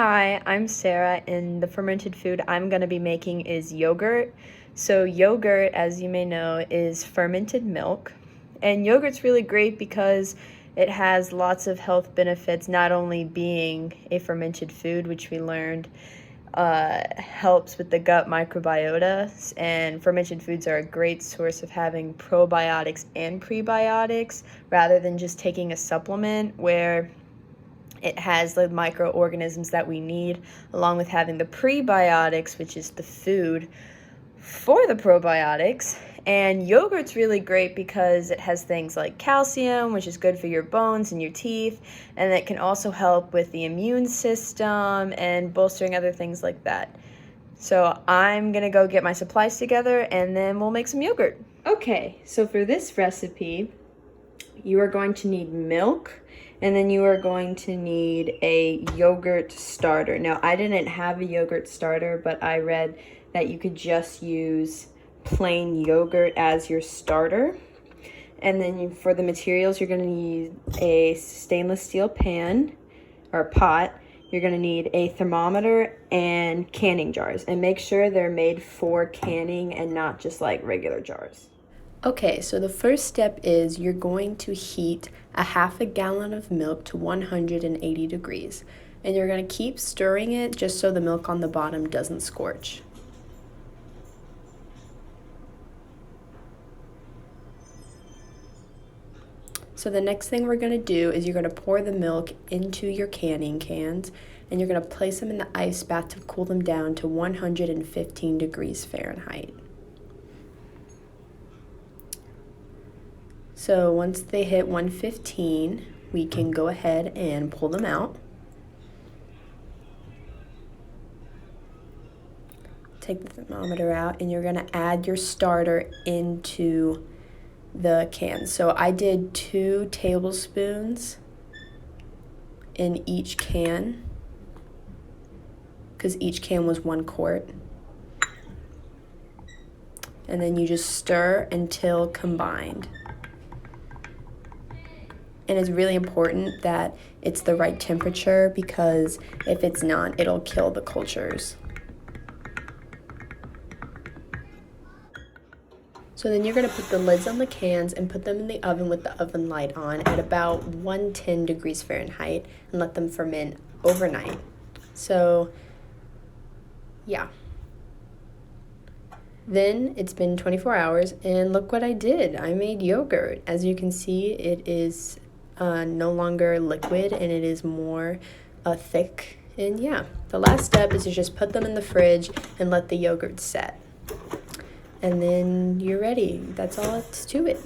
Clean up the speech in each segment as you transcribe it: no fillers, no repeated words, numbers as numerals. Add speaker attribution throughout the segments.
Speaker 1: Hi, I'm Sarah, and the fermented food I'm going to be making is yogurt. So, yogurt, as you may know, is fermented milk. And yogurt's really great because it has lots of health benefits, not only being a fermented food, which we learned helps with the gut microbiota, and fermented foods are a great source of having probiotics and prebiotics rather than just taking a supplement where it has the microorganisms that we need, along with having the prebiotics, which is the food for the probiotics. And yogurt's really great because it has things like calcium, which is good for your bones and your teeth, and it can also help with the immune system and bolstering other things like that. So I'm gonna go get my supplies together and then we'll make some yogurt. Okay, so for this recipe, you are going to need milk, and then you are going to need a yogurt starter. Now, I didn't have a yogurt starter, but I read that you could just use plain yogurt as your starter. And then for the materials, you're going to need a stainless steel pan or pot. You're going to need a thermometer and canning jars. And make sure they're made for canning and not just like regular jars. Okay, so the first step is you're going to heat a half a gallon of milk to 180 degrees. And you're going to keep stirring it just so the milk on the bottom doesn't scorch. So the next thing we're going to do is you're going to pour the milk into your canning cans, and you're going to place them in the ice bath to cool them down to 115 degrees Fahrenheit. So once they hit 115, we can go ahead and pull them out. Take the thermometer out, and you're gonna add your starter into the can. So I did 2 tablespoons in each can, because each can was 1 quart. And then you just stir until combined. And it's really important that it's the right temperature, because if it's not, it'll kill the cultures. So then you're going to put the lids on the cans and put them in the oven with the oven light on at about 110 degrees Fahrenheit and let them ferment overnight. So, yeah. Then it's been 24 hours, and look what I did. I made yogurt. As you can see, it is no longer liquid, and it is more thick. And yeah, the last step is to just put them in the fridge and let the yogurt set. And then you're ready. That's all it's to it.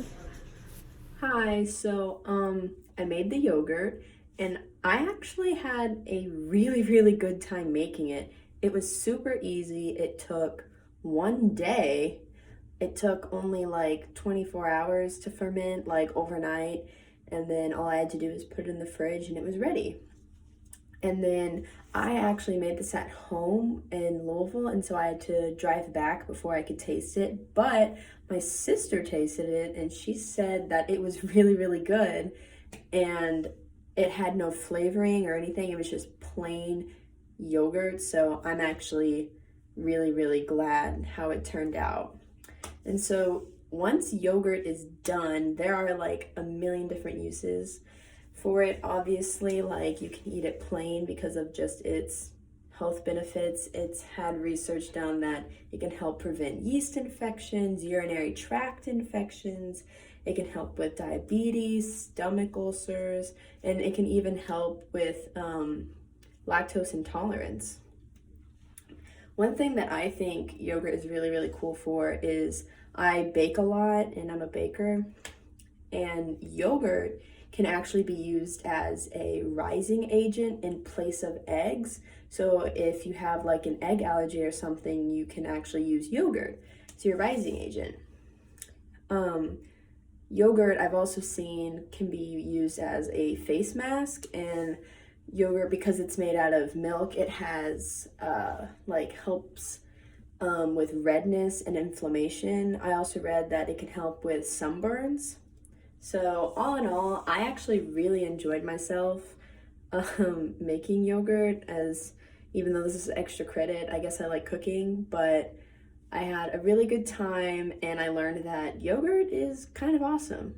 Speaker 1: Hi, so I made the yogurt, and I actually had a really good time making it. It was super easy. It took 1 day. It took only like 24 hours to ferment, like overnight. And then all I had to do was put it in the fridge and it was ready. And then I actually made this at home in Louisville, and so I had to drive back before I could taste it. But my sister tasted it, and she said that it was really good, and it had no flavoring or anything. It was just plain yogurt. So I'm actually really glad how it turned out. And so once yogurt is done, there are like a million different uses for it. Obviously, like you can eat it plain because of just its health benefits. It's had research done that it can help prevent yeast infections, urinary tract infections. It can help with diabetes, stomach ulcers, and it can even help with lactose intolerance. One thing that I think yogurt is really cool for is I bake a lot, and I'm a baker, and yogurt can actually be used as a rising agent in place of eggs. So if you have like an egg allergy or something, you can actually use yogurt as your rising agent. Yogurt, I've also seen, can be used as a face mask, and yogurt, because it's made out of milk, it has helps with redness and inflammation. I also read that it can help with sunburns. So all in all, I actually really enjoyed myself making yogurt, as even though this is extra credit, I guess I like cooking, but I had a really good time and I learned that yogurt is kind of awesome.